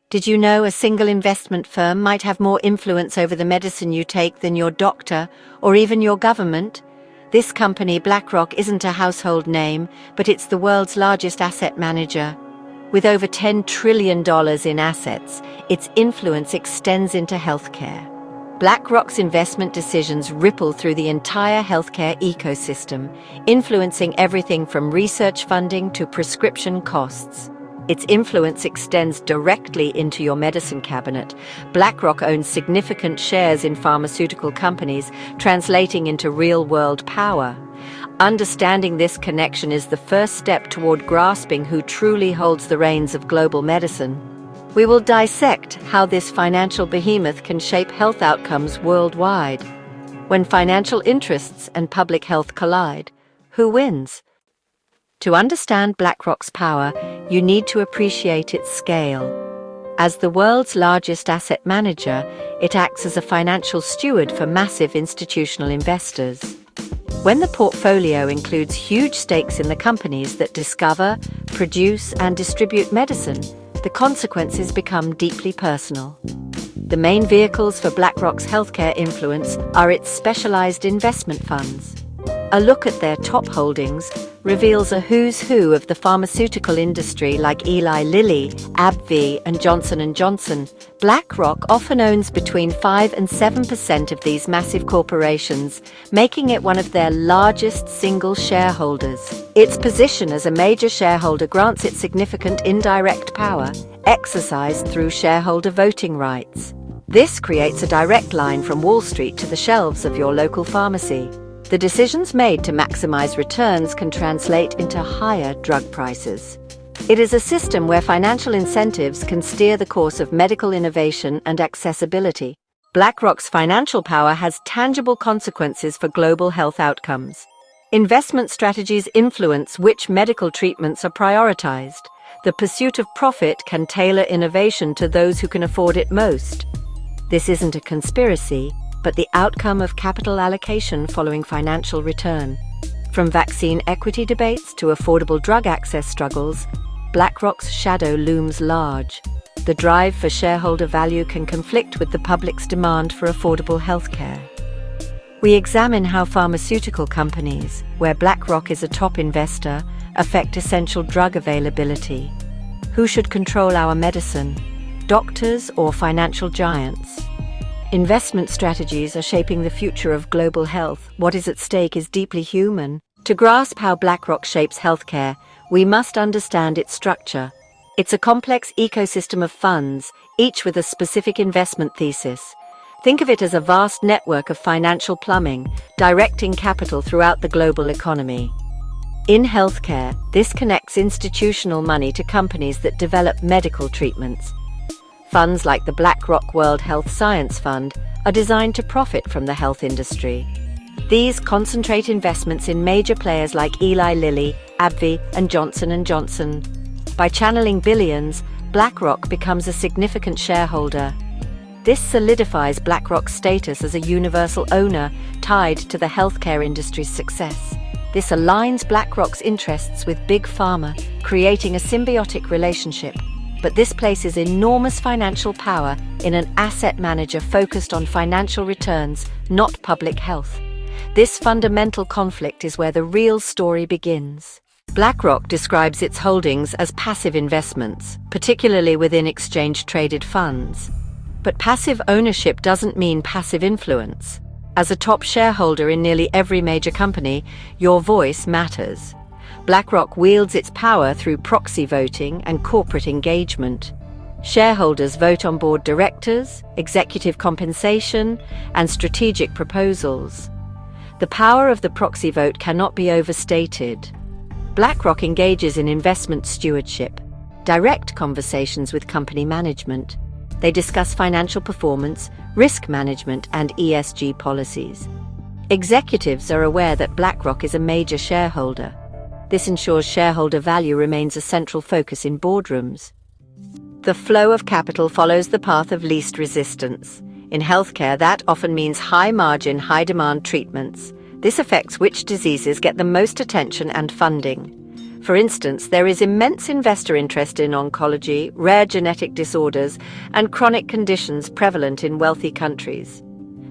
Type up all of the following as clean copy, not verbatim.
Did you know a single investment firm might have more influence over the medicine you take than your doctor or even your government? This company, BlackRock, isn't a household name, but it's the world's largest asset manager. With over $10 trillion in assets, its influence extends into healthcare. BlackRock's investment decisions ripple through the entire healthcare ecosystem, influencing everything from research funding to prescription costs. Its influence extends directly into your medicine cabinet. BlackRock owns significant shares in pharmaceutical companies, translating into real-world power. Understanding this connection is the first step toward grasping who truly holds the reins of global medicine. We will dissect how this financial behemoth can shape health outcomes worldwide. When financial interests and public health collide, who wins? To understand BlackRock's power, you need to appreciate its scale. As the world's largest asset manager, it acts as a financial steward for massive institutional investors. When the portfolio includes huge stakes in the companies that discover, produce, and distribute medicine, the consequences become deeply personal. The main vehicles for BlackRock's healthcare influence are its specialized investment funds. A look at their top holdings reveals a who's who of the pharmaceutical industry like Eli Lilly, AbbVie, and Johnson & Johnson. BlackRock often owns between 5 and 7% of these massive corporations, making it one of their largest single shareholders. Its position as a major shareholder grants it significant indirect power, exercised through shareholder voting rights. This creates a direct line from Wall Street to the shelves of your local pharmacy. The decisions made to maximize returns can translate into higher drug prices. It is a system where financial incentives can steer the course of medical innovation and accessibility. BlackRock's financial power has tangible consequences for global health outcomes. Investment strategies influence which medical treatments are prioritized. The pursuit of profit can tailor innovation to those who can afford it most. This isn't a conspiracy, but the outcome of capital allocation following financial return. From vaccine equity debates to affordable drug access struggles, BlackRock's shadow looms large. The drive for shareholder value can conflict with the public's demand for affordable healthcare. We examine how pharmaceutical companies, where BlackRock is a top investor, affect essential drug availability. Who should control our medicine? Doctors or financial giants? Investment strategies are shaping the future of global health. What is at stake is deeply human. To grasp how BlackRock shapes healthcare, we must understand its structure. It's a complex ecosystem of funds, each with a specific investment thesis. Think of it as a vast network of financial plumbing, directing capital throughout the global economy. In healthcare, this connects institutional money to companies that develop medical treatments. Funds like the BlackRock World Health Science Fund are designed to profit from the health industry. These concentrate investments in major players like Eli Lilly, AbbVie, and Johnson & Johnson. By channeling billions, BlackRock becomes a significant shareholder. This solidifies BlackRock's status as a universal owner tied to the healthcare industry's success. This aligns BlackRock's interests with Big Pharma, creating a symbiotic relationship. But this places enormous financial power in an asset manager focused on financial returns, not public health. This fundamental conflict is where the real story begins. BlackRock describes its holdings as passive investments, particularly within exchange-traded funds. But passive ownership doesn't mean passive influence. As a top shareholder in nearly every major company, your voice matters. BlackRock wields its power through proxy voting and corporate engagement. Shareholders vote on board directors, executive compensation, and strategic proposals. The power of the proxy vote cannot be overstated. BlackRock engages in investment stewardship, direct conversations with company management. They discuss financial performance, risk management, and ESG policies. Executives are aware that BlackRock is a major shareholder. This ensures shareholder value remains a central focus in boardrooms. The flow of capital follows the path of least resistance. In healthcare, that often means high-margin, high-demand treatments. This affects which diseases get the most attention and funding. For instance, there is immense investor interest in oncology, rare genetic disorders, and chronic conditions prevalent in wealthy countries.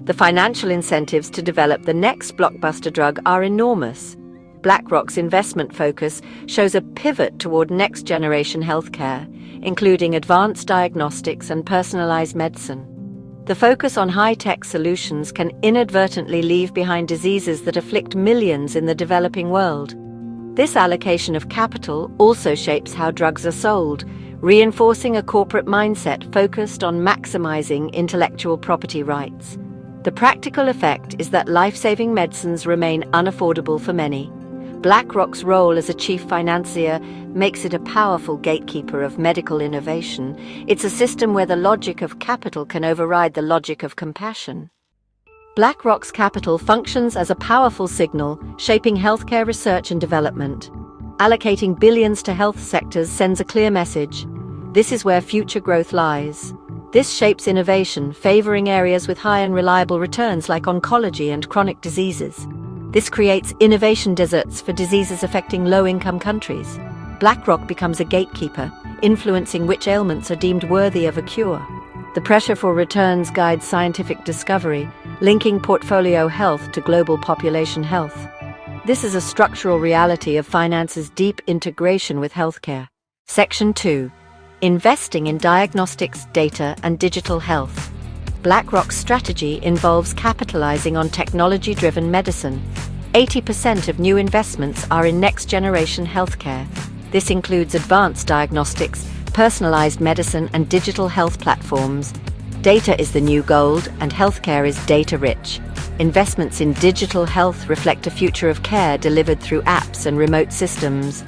The financial incentives to develop the next blockbuster drug are enormous. BlackRock's investment focus shows a pivot toward next-generation healthcare, including advanced diagnostics and personalized medicine. The focus on high-tech solutions can inadvertently leave behind diseases that afflict millions in the developing world. This allocation of capital also shapes how drugs are sold, reinforcing a corporate mindset focused on maximizing intellectual property rights. The practical effect is that life-saving medicines remain unaffordable for many. BlackRock's role as a chief financier makes it a powerful gatekeeper of medical innovation. It's a system where the logic of capital can override the logic of compassion. BlackRock's capital functions as a powerful signal, shaping healthcare research and development. Allocating billions to health sectors sends a clear message. This is where future growth lies. This shapes innovation, favoring areas with high and reliable returns like oncology and chronic diseases. This creates innovation deserts for diseases affecting low-income countries. BlackRock becomes a gatekeeper, influencing which ailments are deemed worthy of a cure. The pressure for returns guides scientific discovery, linking portfolio health to global population health. This is a structural reality of finance's deep integration with healthcare. Section 2. Investing in diagnostics, data, and digital health. BlackRock's strategy involves capitalizing on technology-driven medicine. 80% of new investments are in next-generation healthcare. This includes advanced diagnostics, personalized medicine, and digital health platforms. Data is the new gold, and healthcare is data-rich. Investments in digital health reflect a future of care delivered through apps and remote systems.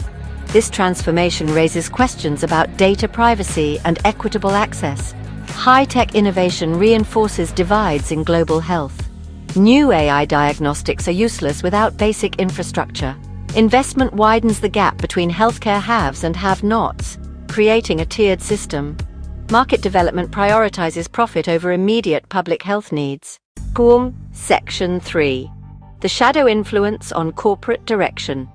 This transformation raises questions about data privacy and equitable access. High-tech innovation reinforces divides in global health. New AI diagnostics are useless without basic infrastructure. Investment widens the gap between healthcare haves and have-nots, creating a tiered system. Market development prioritizes profit over immediate public health needs. Section 3. The shadow influence on corporate direction.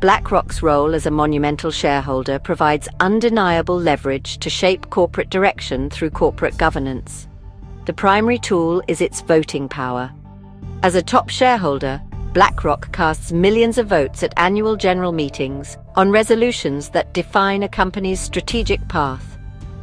BlackRock's role as a monumental shareholder provides undeniable leverage to shape corporate direction through corporate governance. The primary tool is its voting power. As a top shareholder, BlackRock casts millions of votes at annual general meetings on resolutions that define a company's strategic path.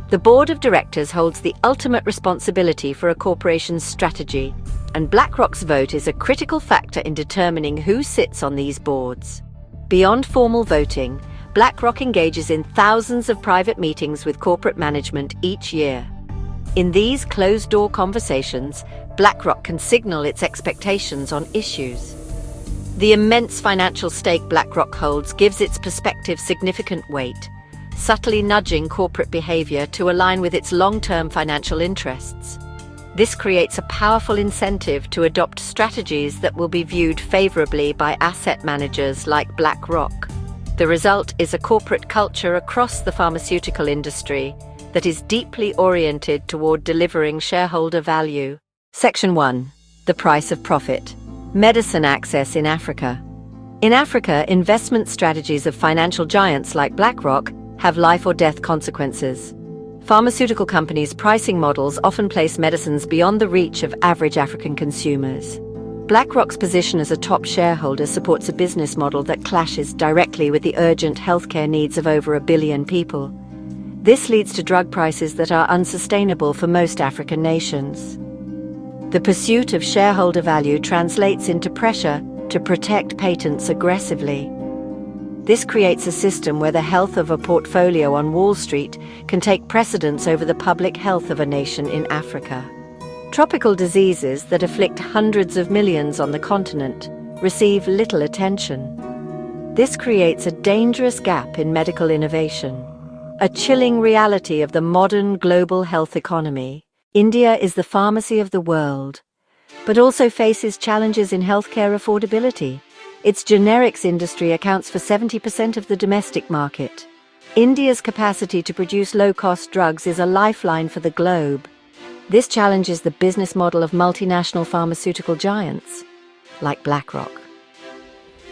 The board of directors holds the ultimate responsibility for a corporation's strategy, and BlackRock's vote is a critical factor in determining who sits on these boards. Beyond formal voting, BlackRock engages in thousands of private meetings with corporate management each year. In these closed-door conversations, BlackRock can signal its expectations on issues. The immense financial stake BlackRock holds gives its perspective significant weight, subtly nudging corporate behavior to align with its long-term financial interests. This creates a powerful incentive to adopt strategies that will be viewed favorably by asset managers like BlackRock. The result is a corporate culture across the pharmaceutical industry that is deeply oriented toward delivering shareholder value. Section 1. The price of profit. Medicine access in Africa. In Africa, investment strategies of financial giants like BlackRock have life or death consequences. Pharmaceutical companies' pricing models often place medicines beyond the reach of average African consumers. BlackRock's position as a top shareholder supports a business model that clashes directly with the urgent healthcare needs of over 1 billion people. This leads to drug prices that are unsustainable for most African nations. The pursuit of shareholder value translates into pressure to protect patents aggressively. This creates a system where the health of a portfolio on Wall Street can take precedence over the public health of a nation in Africa. Tropical diseases that afflict hundreds of millions on the continent receive little attention. This creates a dangerous gap in medical innovation. A chilling reality of the modern global health economy. India is the pharmacy of the world, but also faces challenges in healthcare affordability. Its generics industry accounts for 70% of the domestic market. India's capacity to produce low-cost drugs is a lifeline for the globe. This challenges the business model of multinational pharmaceutical giants, like BlackRock.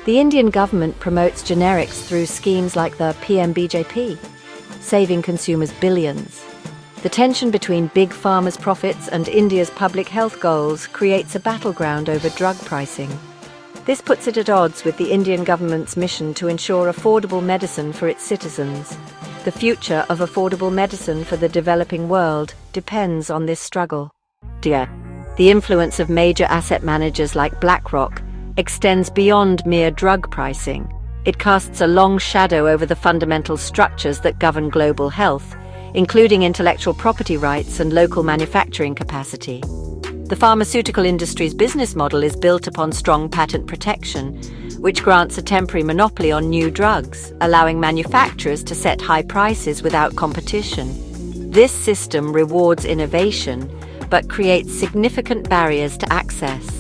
The Indian government promotes generics through schemes like the PMBJP, saving consumers billions. The tension between Big Pharma's profits and India's public health goals creates a battleground over drug pricing. This puts it at odds with the Indian government's mission to ensure affordable medicine for its citizens. The future of affordable medicine for the developing world depends on this struggle. The influence of major asset managers like BlackRock extends beyond mere drug pricing. It casts a long shadow over the fundamental structures that govern global health, including intellectual property rights and local manufacturing capacity. The pharmaceutical industry's business model is built upon strong patent protection, which grants a temporary monopoly on new drugs, allowing manufacturers to set high prices without competition. This system rewards innovation, but creates significant barriers to access.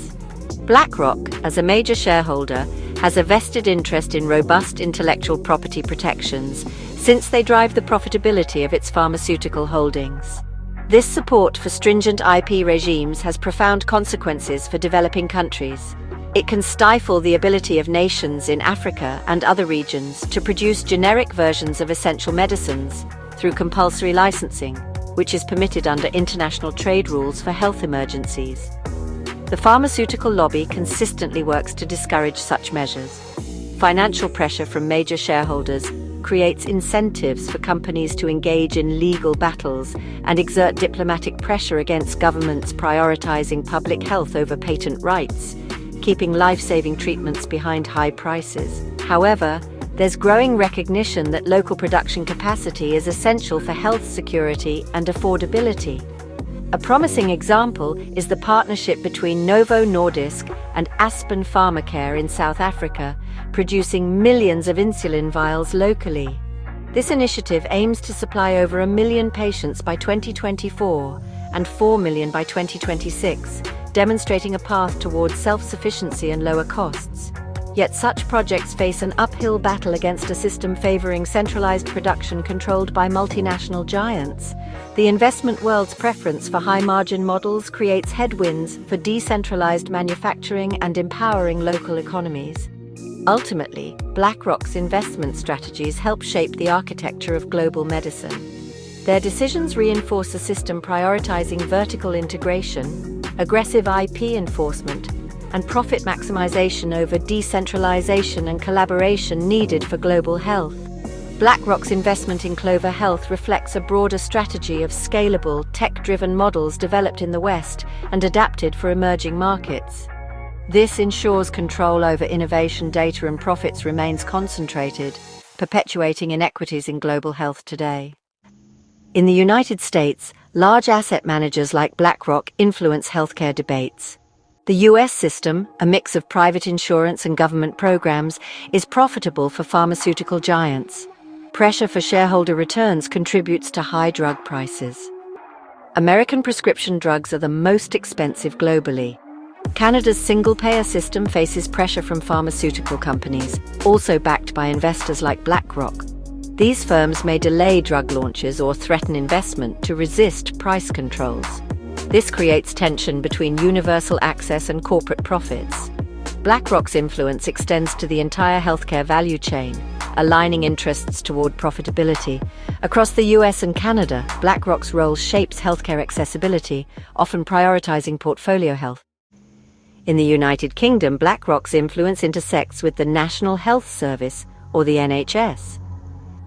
BlackRock, as a major shareholder, has a vested interest in robust intellectual property protections, since they drive the profitability of its pharmaceutical holdings. This support for stringent IP regimes has profound consequences for developing countries. It can stifle the ability of nations in Africa and other regions to produce generic versions of essential medicines through compulsory licensing, which is permitted under international trade rules for health emergencies. The pharmaceutical lobby consistently works to discourage such measures. Financial pressure from major shareholders creates incentives for companies to engage in legal battles and exert diplomatic pressure against governments prioritizing public health over patent rights, keeping life-saving treatments behind high prices. However, there's growing recognition that local production capacity is essential for health security and affordability. A promising example is the partnership between Novo Nordisk and Aspen Pharmacare in South Africa, producing millions of insulin vials locally. This initiative aims to supply over 1 million patients by 2024 and 4 million by 2026, demonstrating a path towards self-sufficiency and lower costs. Yet such projects face an uphill battle against a system favoring centralized production controlled by multinational giants. The investment world's preference for high-margin models creates headwinds for decentralized manufacturing and empowering local economies. Ultimately, BlackRock's investment strategies help shape the architecture of global medicine. Their decisions reinforce a system prioritizing vertical integration, aggressive IP enforcement, and profit maximization over decentralization and collaboration needed for global health. BlackRock's investment in Clover Health reflects a broader strategy of scalable, tech-driven models developed in the West and adapted for emerging markets. This ensures control over innovation, data, and profits remains concentrated, perpetuating inequities in global health today. In the United States, large asset managers like BlackRock influence healthcare debates. The U.S. system, a mix of private insurance and government programs, is profitable for pharmaceutical giants. Pressure for shareholder returns contributes to high drug prices. American prescription drugs are the most expensive globally. Canada's single-payer system faces pressure from pharmaceutical companies, also backed by investors like BlackRock. These firms may delay drug launches or threaten investment to resist price controls. This creates tension between universal access and corporate profits. BlackRock's influence extends to the entire healthcare value chain, aligning interests toward profitability. Across the US and Canada, BlackRock's role shapes healthcare accessibility, often prioritizing portfolio health. In the United Kingdom, BlackRock's influence intersects with the National Health Service, or the NHS.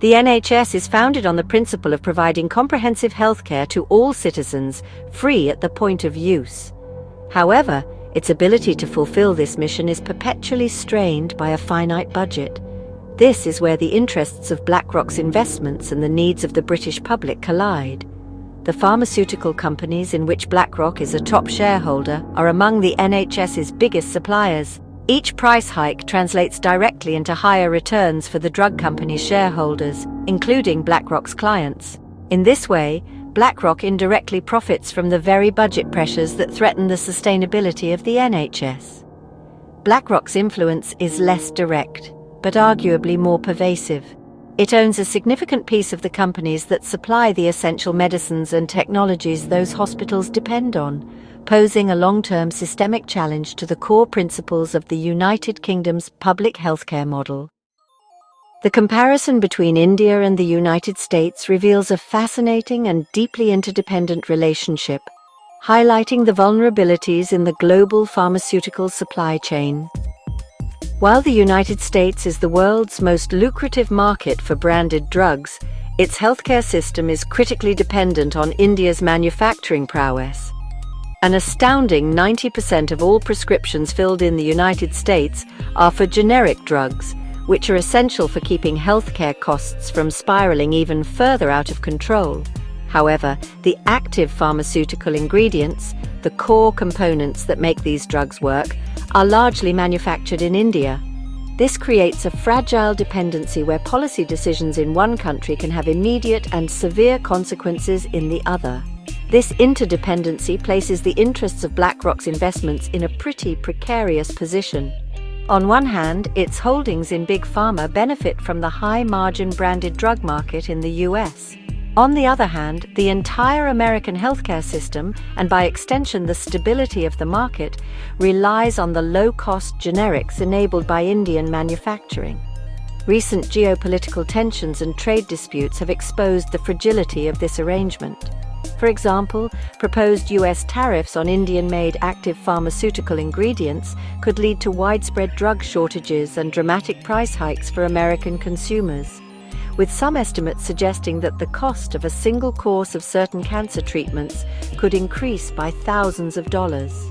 The NHS is founded on the principle of providing comprehensive healthcare to all citizens, free at the point of use. However, its ability to fulfill this mission is perpetually strained by a finite budget. This is where the interests of BlackRock's investments and the needs of the British public collide. The pharmaceutical companies in which BlackRock is a top shareholder are among the NHS's biggest suppliers. Each price hike translates directly into higher returns for the drug company's shareholders, including BlackRock's clients. In this way, BlackRock indirectly profits from the very budget pressures that threaten the sustainability of the NHS. BlackRock's influence is less direct, but arguably more pervasive. It owns a significant piece of the companies that supply the essential medicines and technologies those hospitals depend on, posing a long-term systemic challenge to the core principles of the United Kingdom's public healthcare model. The comparison between India and the United States reveals a fascinating and deeply interdependent relationship, highlighting the vulnerabilities in the global pharmaceutical supply chain. While the United States is the world's most lucrative market for branded drugs, its healthcare system is critically dependent on India's manufacturing prowess. An astounding 90% of all prescriptions filled in the United States are for generic drugs, which are essential for keeping healthcare costs from spiraling even further out of control. However, the active pharmaceutical ingredients, the core components that make these drugs work, are largely manufactured in India. This creates a fragile dependency where policy decisions in one country can have immediate and severe consequences in the other. This interdependency places the interests of BlackRock's investments in a pretty precarious position. On one hand, its holdings in Big Pharma benefit from the high-margin branded drug market in the US. On the other hand, the entire American healthcare system, and by extension the stability of the market, relies on the low-cost generics enabled by Indian manufacturing. Recent geopolitical tensions and trade disputes have exposed the fragility of this arrangement. For example, proposed US tariffs on Indian-made active pharmaceutical ingredients could lead to widespread drug shortages and dramatic price hikes for American consumers, with some estimates suggesting that the cost of a single course of certain cancer treatments could increase by thousands of dollars.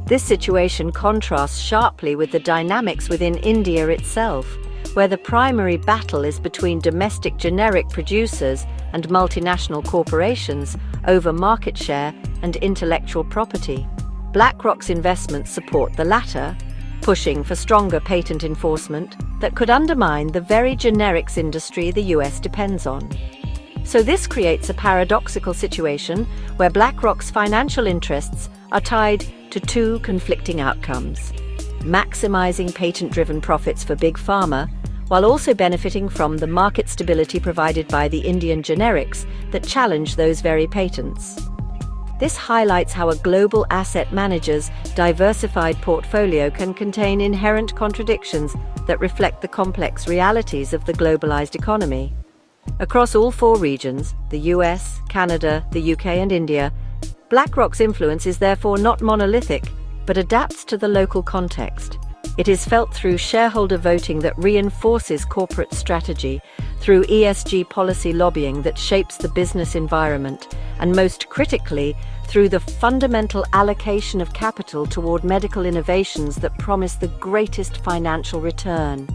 This situation contrasts sharply with the dynamics within India itself, where the primary battle is between domestic generic producers and multinational corporations over market share and intellectual property. BlackRock's investments support the latter, pushing for stronger patent enforcement that could undermine the very generics industry the US depends on. So this creates a paradoxical situation where BlackRock's financial interests are tied to two conflicting outcomes: maximizing patent-driven profits for Big Pharma, while also benefiting from the market stability provided by the Indian generics that challenge those very patents. This highlights how a global asset manager's diversified portfolio can contain inherent contradictions that reflect the complex realities of the globalized economy. Across all four regions, the US, Canada, the UK, and India, BlackRock's influence is therefore not monolithic, but adapts to the local context. It is felt through shareholder voting that reinforces corporate strategy, through ESG policy lobbying that shapes the business environment, and most critically, through the fundamental allocation of capital toward medical innovations that promise the greatest financial return.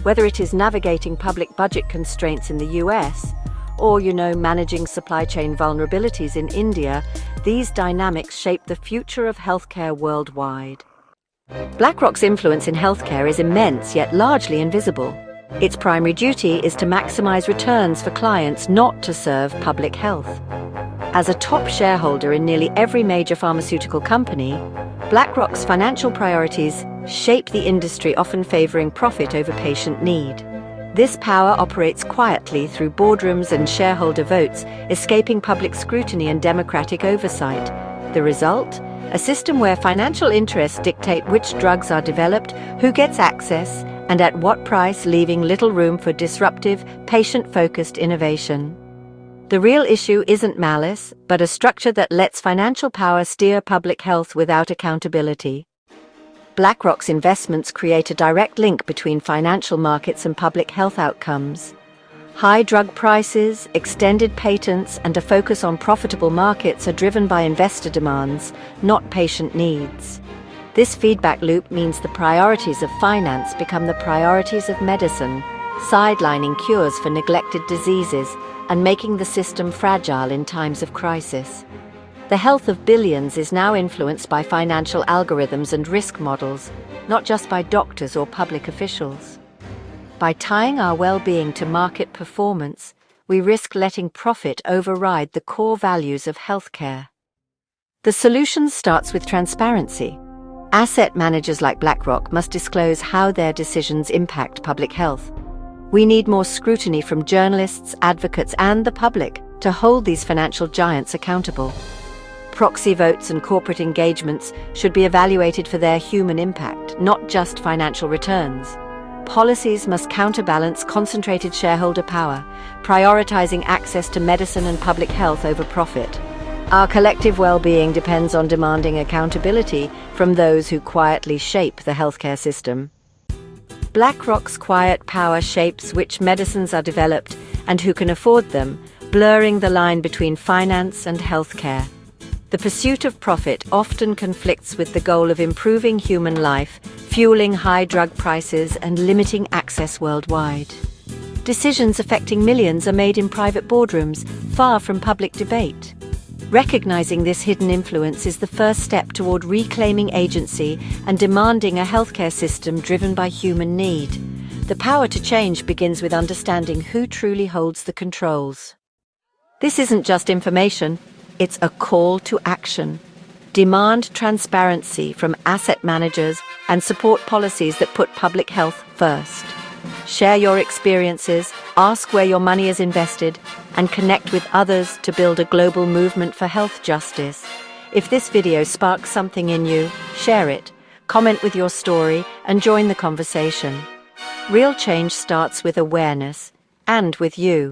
Whether it is navigating public budget constraints in the US, or, managing supply chain vulnerabilities in India, these dynamics shape the future of healthcare worldwide. BlackRock's influence in healthcare is immense yet largely invisible. Its primary duty is to maximize returns for clients, not to serve public health. As a top shareholder in nearly every major pharmaceutical company, BlackRock's financial priorities shape the industry, often favoring profit over patient need. This power operates quietly through boardrooms and shareholder votes, escaping public scrutiny and democratic oversight. The result? A system where financial interests dictate which drugs are developed, who gets access, and at what price, leaving little room for disruptive, patient-focused innovation. The real issue isn't malice, but a structure that lets financial power steer public health without accountability. BlackRock's investments create a direct link between financial markets and public health outcomes. High drug prices, extended patents, and a focus on profitable markets are driven by investor demands, not patient needs. This feedback loop means the priorities of finance become the priorities of medicine, sidelining cures for neglected diseases and making the system fragile in times of crisis. The health of billions is now influenced by financial algorithms and risk models, not just by doctors or public officials. By tying our well-being to market performance, we risk letting profit override the core values of healthcare. The solution starts with transparency. Asset managers like BlackRock must disclose how their decisions impact public health. We need more scrutiny from journalists, advocates, and the public to hold these financial giants accountable. Proxy votes and corporate engagements should be evaluated for their human impact, not just financial returns. Policies must counterbalance concentrated shareholder power, prioritizing access to medicine and public health over profit. Our collective well-being depends on demanding accountability from those who quietly shape the healthcare system. BlackRock's quiet power shapes which medicines are developed and who can afford them, blurring the line between finance and healthcare. The pursuit of profit often conflicts with the goal of improving human life, fueling high drug prices and limiting access worldwide. Decisions affecting millions are made in private boardrooms, far from public debate. Recognizing this hidden influence is the first step toward reclaiming agency and demanding a healthcare system driven by human need. The power to change begins with understanding who truly holds the controls. This isn't just information, it's a call to action. Demand transparency from asset managers and support policies that put public health first. Share your experiences, ask where your money is invested, and connect with others to build a global movement for health justice. If this video sparks something in you, share it, comment with your story, and join the conversation. Real change starts with awareness, and with you.